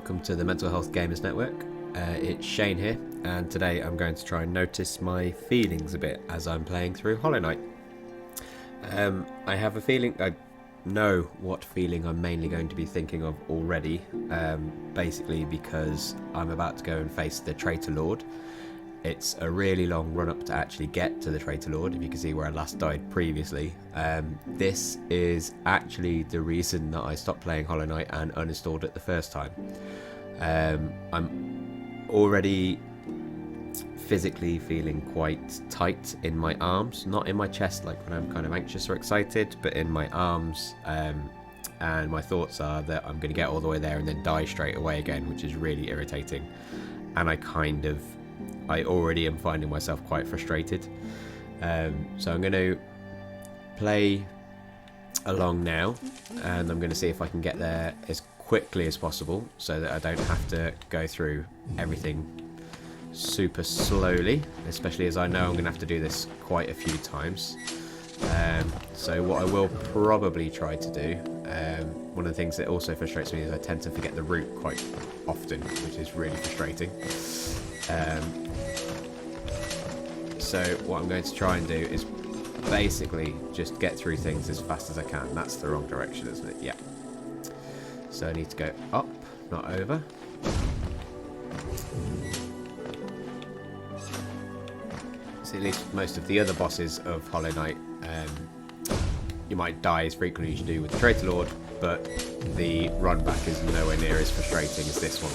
welcome to the Mental Health Gamers Network. It's Shane here, and today I'm going to try and notice my feelings a bit as I'm playing through Hollow Knight. I have a feeling, I know what feeling I'm mainly going to be thinking of already, basically because I'm about to go and face the Traitor Lord. It's a really long run up to actually get to the Traitor Lord, if you can see where I last died previously. This is actually the reason that I stopped playing Hollow Knight and uninstalled it the first time. I'm already physically feeling quite tight in my arms, not in my chest like when I'm kind of anxious or excited, but in my arms, and my thoughts are that I'm going to get all the way there and then die straight away again, which is really irritating. And I already am finding myself quite frustrated. So I'm going to play along now, and I'm going to see if I can get there as quickly as possible so that I don't have to go through everything super slowly, especially as I know I'm going to have to do this quite a few times. So what I will probably try to do, one of the things that also frustrates me is I tend to forget the route quite often, which is really frustrating. So what I'm going to try and do is basically just get through things as fast as I can. That's the wrong direction, isn't it? Yeah. So I need to go up, not over. So at least most of the other bosses of Hollow Knight, you might die as frequently as you do with the Traitor Lord, but the run back is nowhere near as frustrating as this one.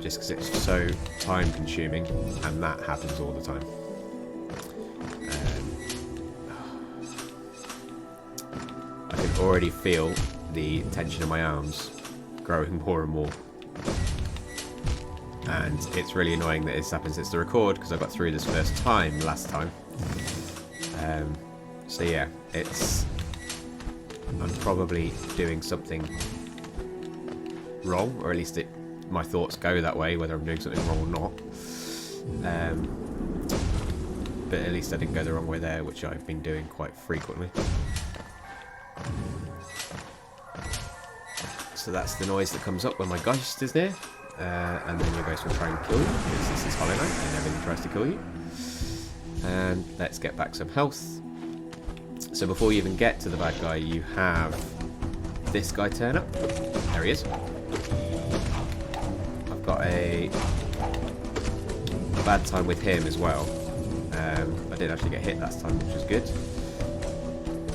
Just because it's so time consuming, and that happens all the time. I can already feel the tension in my arms growing more and more, and it's really annoying that this happens. It's the record because I got through this first time last time. So yeah, I'm probably doing something wrong, or at least my thoughts go that way, whether I'm doing something wrong or not. But at least I didn't go the wrong way there, which I've been doing quite frequently. So that's the noise that comes up when my Geist is there, and then your Geist will try and kill you, because this is Hollow Knight and everything tries to kill you. And let's get back some health. So before you even get to the bad guy, you have this guy turn up. There he is. Got a bad time with him as well. I did actually get hit last time, which was good.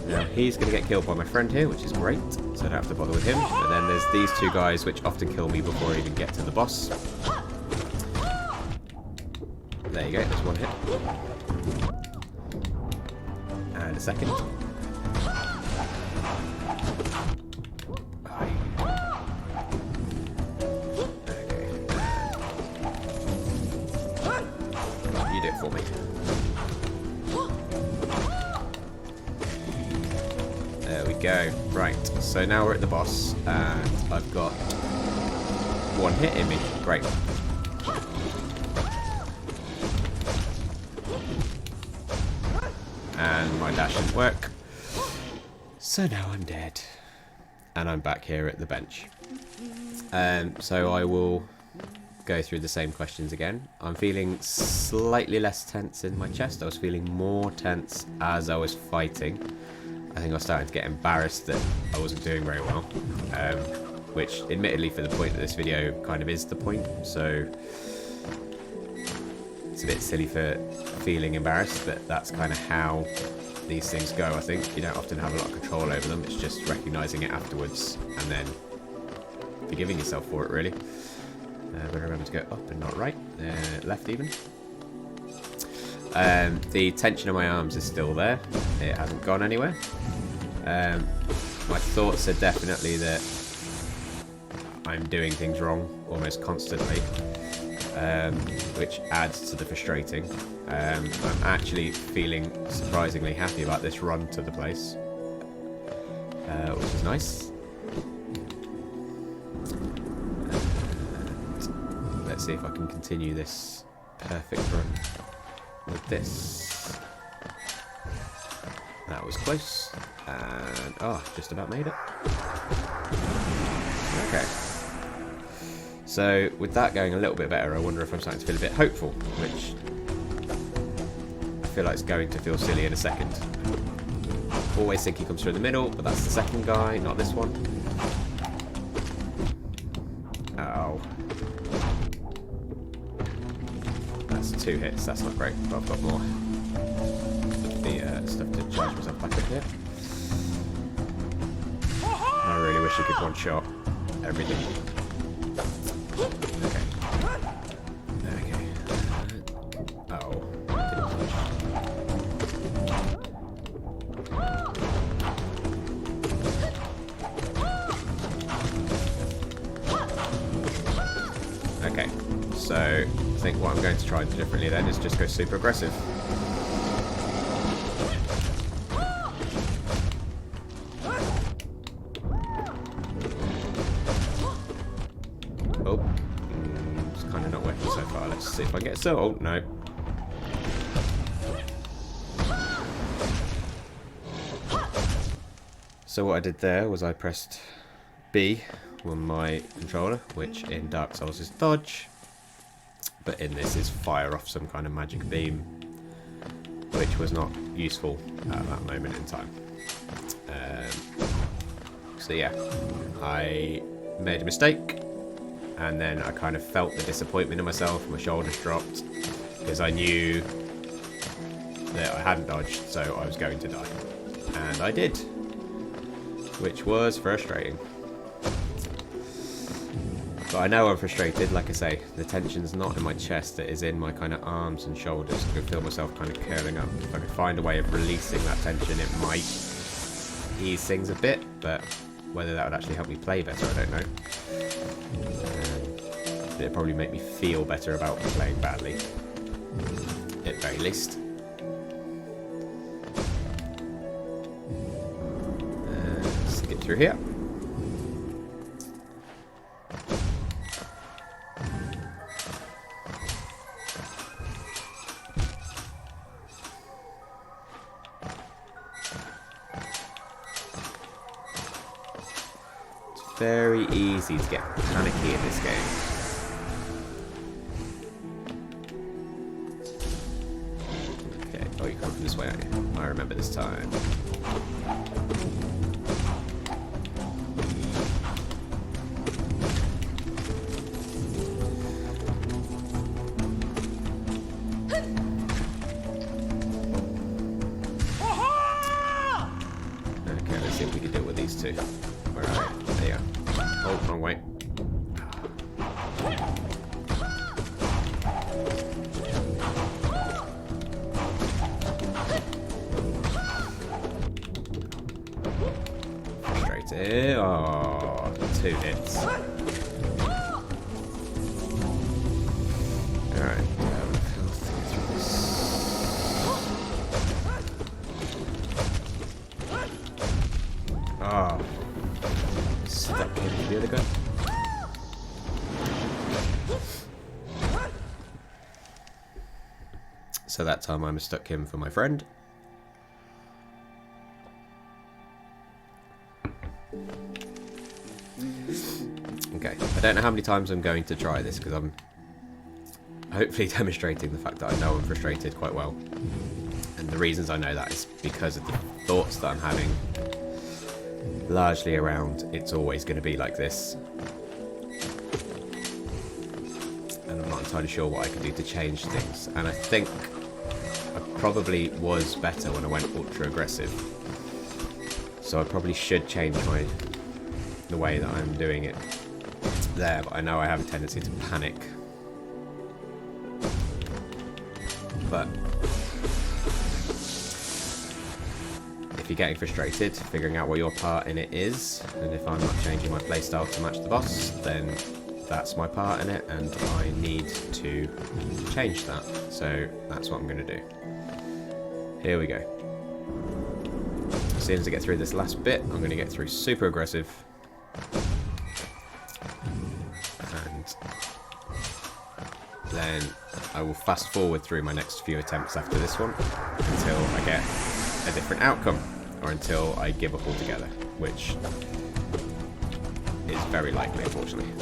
Now he's going to get killed by my friend here, which is great, so I don't have to bother with him. But then there's these two guys which often kill me before I even get to the boss. There you go, there's one hit. And a second. For me. There we go. Right, so now we're at the boss, and I've got one hit in me. Great. And my dash didn't work. So now I'm dead. And I'm back here at the bench. So I will go through the same questions again. I'm feeling slightly less tense in my chest. I was feeling more tense as I was fighting. I think I was starting to get embarrassed that I wasn't doing very well, which admittedly for the point of this video kind of is the point, so it's a bit silly for feeling embarrassed, but that's kind of how these things go. I think you don't often have a lot of control over them. It's just recognizing it afterwards and then forgiving yourself for it, really. But remember to go up and not right, left even. The tension in my arms is still there. It hasn't gone anywhere. My thoughts are definitely that I'm doing things wrong almost constantly, which adds to the frustrating. I'm actually feeling surprisingly happy about this run to the place, which is nice. Let's see if I can continue this perfect run with this. That was close, and just about made it. Okay. So, with that going a little bit better, I wonder if I'm starting to feel a bit hopeful, which I feel like it's going to feel silly in a second. Always think he comes through the middle, but that's the second guy, not this one. Oh. That's 2 hits, that's not great, but I've got more of the stuff to charge myself back up here. I really wish I could one-shot everything. Okay. Okay. Oh. Okay. So, I think what I'm going to try and do differently then is just go super aggressive. Oh, it's kind of not working so far. Let's see if I get so. Oh, no. So what I did there was I pressed B on my controller, which in Dark Souls is dodge, but in this is fire off some kind of magic beam, which was not useful at that moment in time. So yeah, I made a mistake, and then I kind of felt the disappointment in myself. My shoulders dropped because I knew that I hadn't dodged, so I was going to die, and I did, which was frustrating. But I know I'm frustrated. Like I say, the tension's not in my chest, it is in my kind of arms and shoulders. I can feel myself kind of curling up. If I could find a way of releasing that tension, it might ease things a bit, but whether that would actually help me play better, I don't know. It'd probably make me feel better about playing badly, at very least. Let's get through here. It's very easy to get panicky in this game. Oh, you come from this way, aren't you? I remember this time. Okay, let's see if we can deal with these two. Alright, there you go. Oh, wrong way. Oh, 2 hits. Alright, oh, stuck in the other guy. So that time I mistook him for my friend. Okay, I don't know how many times I'm going to try this because I'm hopefully demonstrating the fact that I know I'm frustrated quite well. And the reasons I know that is because of the thoughts that I'm having largely around it's always going to be like this. And I'm not entirely sure what I can do to change things. And I think I probably was better when I went ultra aggressive. So I probably should change the way that I'm doing it there, but I know I have a tendency to panic. But if you're getting frustrated, figuring out what your part in it is, and if I'm not changing my playstyle to match the boss, then that's my part in it, and I need to change that. So that's what I'm going to do. Here we go. As soon as I get through this last bit, I'm going to get through super aggressive. And then I will fast forward through my next few attempts after this one until I get a different outcome, or until I give up altogether, which is very likely, unfortunately.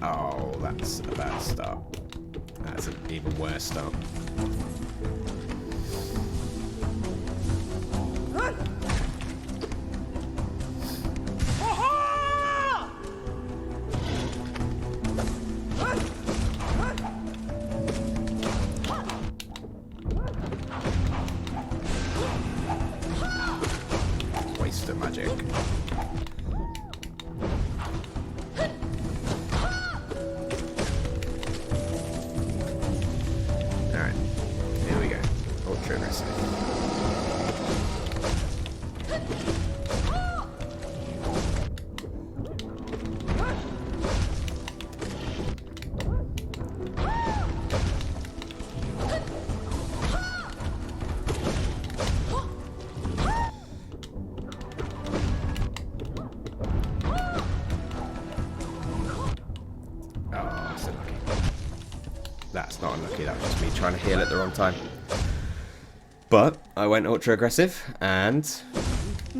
Oh, that's a bad start. That's an even worse start. Waste of magic. Alright, here we go. Ultra aggressive. That's not unlucky, that was just me trying to heal at the wrong time. But I went ultra aggressive, and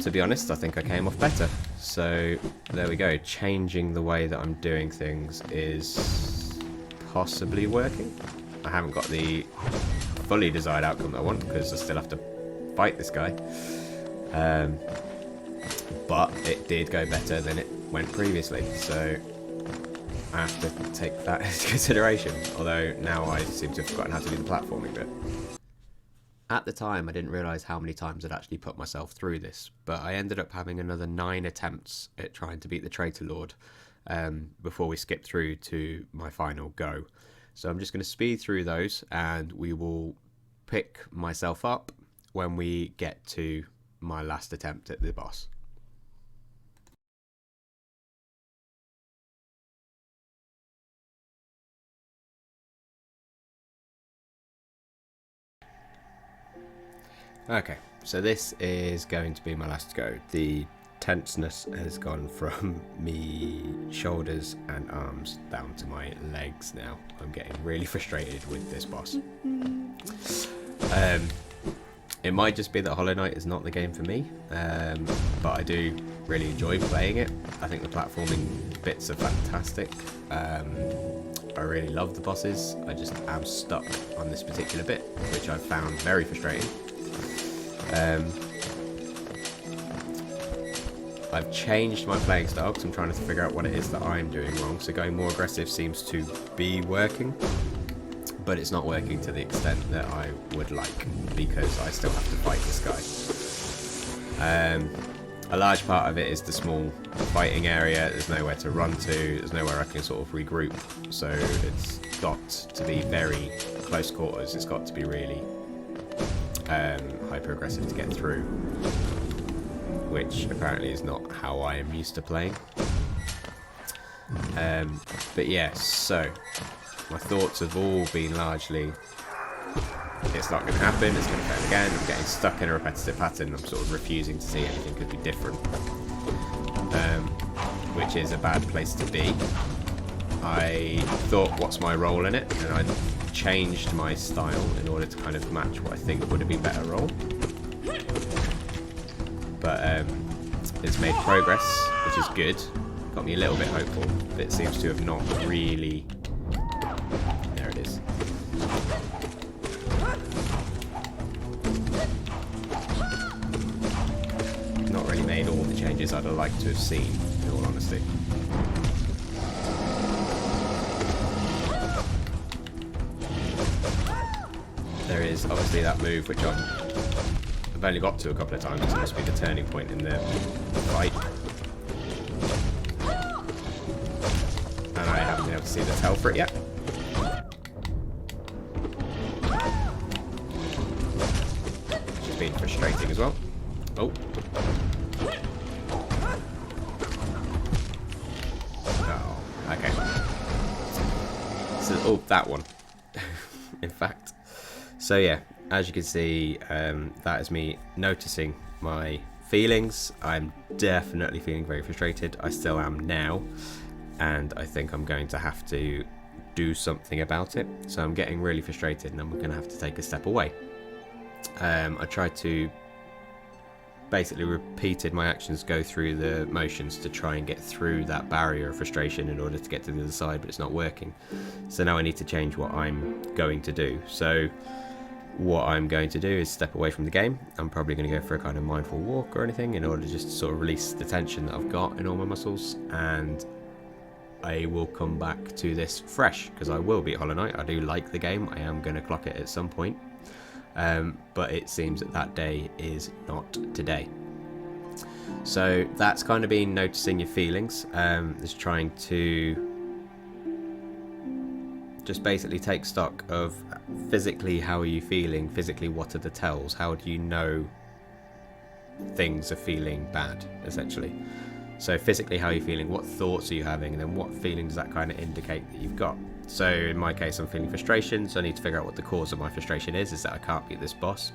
to be honest, I think I came off better. So there we go. Changing the way that I'm doing things is possibly working. I haven't got the fully desired outcome that I want because I still have to fight this guy. But it did go better than it went previously, so I have to take that into consideration, although now I seem to have forgotten how to do the platforming bit. At the time, I didn't realise how many times I'd actually put myself through this, but I ended up having another 9 attempts at trying to beat the Traitor Lord before we skipped through to my final go. So I'm just going to speed through those, and we will pick myself up when we get to my last attempt at the boss. Okay, so this is going to be my last go. The tenseness has gone from me shoulders and arms down to my legs now. I'm getting really frustrated with this boss. It might just be that Hollow Knight is not the game for me, but I do really enjoy playing it. I think the platforming bits are fantastic. I really love the bosses. I just am stuck on this particular bit, which I've found very frustrating. I've changed my playing style because I'm trying to figure out what it is that I'm doing wrong. So going more aggressive seems to be working, but it's not working to the extent that I would like because I still have to fight this guy. A large part of it is the small fighting area. There's nowhere to run to. There's nowhere I can sort of regroup. So it's got to be very close quarters. It's got to be really hyper aggressive to get through, which apparently is not how I am used to playing. But yeah, so my thoughts have all been largely, it's not going to happen, it's going to fail again, I'm getting stuck in a repetitive pattern, I'm sort of refusing to see anything could be different, which is a bad place to be. I thought, what's my role in it? And I changed my style in order to kind of match what I think would have been better role. But it's made progress, which is good. Got me a little bit hopeful, but it seems to have not really... There it is. Not really made all the changes I'd have liked to have seen, in all honesty. There is obviously that move which I've only got to a couple of times. This must be the turning point in the fight. And I haven't been able to see the tell for it yet. Which has been frustrating as well. Oh. Oh, okay. So, oh, that one. In fact. So yeah, as you can see, that is me noticing my feelings. I'm definitely feeling very frustrated. I still am now, and I think I'm going to have to do something about it. So I'm getting really frustrated, and I'm going to have to take a step away. I tried to basically repeated my actions, go through the motions to try and get through that barrier of frustration in order to get to the other side, but it's not working. So now I need to change what I'm going to do. So what I'm going to do is step away from the game. I'm probably going to go for a kind of mindful walk or anything in order to just sort of release the tension that I've got in all my muscles, and I will come back to this fresh, because I will beat Hollow Knight. I do like the game. I am going to clock it at some point. But it seems that day is not today. So that's kind of been noticing your feelings, is trying to just basically take stock of physically how are you feeling, physically what are the tells, how do you know things are feeling bad, essentially. So physically how are you feeling, what thoughts are you having, and then what feeling does that kind of indicate that you've got. So in my case, I'm feeling frustration, so I need to figure out what the cause of my frustration is that I can't beat this boss.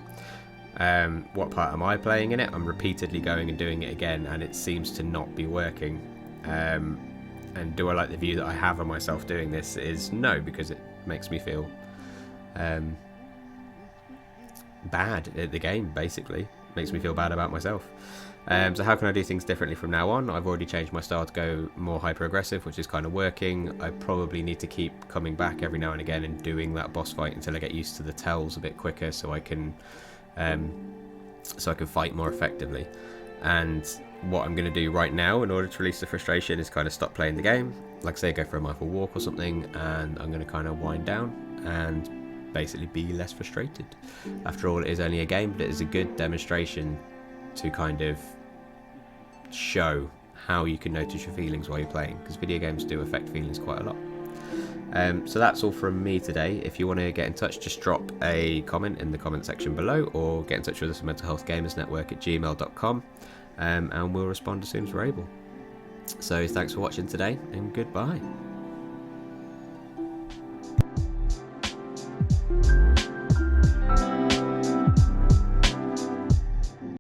What part am I playing in it? I'm repeatedly going and doing it again, and it seems to not be working. And do I like the view that I have of myself doing this? Is no, because it makes me feel bad at the game, basically. Makes me feel bad about myself. So how can I do things differently from now on? I've already changed my style to go more hyper-aggressive, which is kind of working. I probably need to keep coming back every now and again and doing that boss fight until I get used to the tells a bit quicker, so I can fight more effectively. And what I'm going to do right now in order to release the frustration is kind of stop playing the game. Like I say, go for a mindful walk or something, and I'm going to kind of wind down and basically be less frustrated. After all, it is only a game, but it is a good demonstration to kind of show how you can notice your feelings while you're playing, because video games do affect feelings quite a lot. So that's all from me today. If you want to get in touch, just drop a comment in the comment section below, or get in touch with us at mentalhealthgamersnetwork@gmail.com, and we'll respond as soon as we're able. So thanks for watching today, and goodbye.